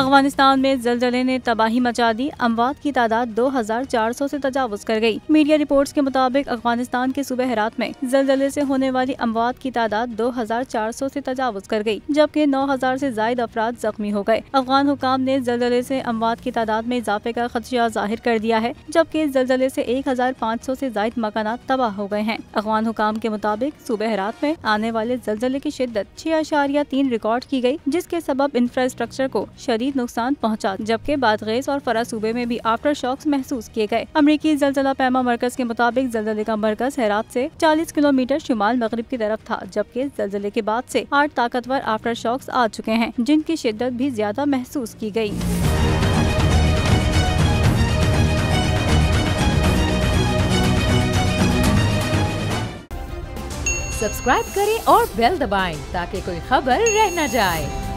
अफगानिस्तान में ज़लज़ले ने तबाही मचा दी, अमवात की तादाद 2400 से तजावुज कर गई। मीडिया रिपोर्ट्स के मुताबिक अफगानिस्तान के सूबे हेरात में ज़लज़ले से होने वाली अमवात की तादाद 2400 से तजावुज कर गई, जबकि 9000 से जायद अफराद जख्मी हो गए। अफगान हुकाम ने ज़लज़ले से अमवात की तादाद में इजाफे का खदशा जाहिर कर दिया है, जबकि ज़लज़ले से 1500 से जायद मकानात तबाह हो गए हैं। अफगान हुकाम के मुताबिक सूबे हेरात में आने वाले ज़लज़ले की शिद्दत 6.3 रिकॉर्ड की गई, जिसके सबब इंफ्रास्ट्रक्चर को शदीद नुकसान पहुंचा, जबकि बादगैस और फरा सूबे में भी आफ्टर शॉक्स महसूस किए गए। अमरीकी ज़लज़ला पैमा मरकज के मुताबिक ज़लज़ले का मरकज हेरात से 40 किलोमीटर शुमाल मगरिब की तरफ था, जबकि ज़लज़ले के बाद से 8 ताकतवर आफ्टर शॉक्स आ चुके हैं, जिनकी शिद्दत भी ज्यादा महसूस की गई। सब्सक्राइब करें और बेल दबाएं ताकि कोई खबर रह न जाए।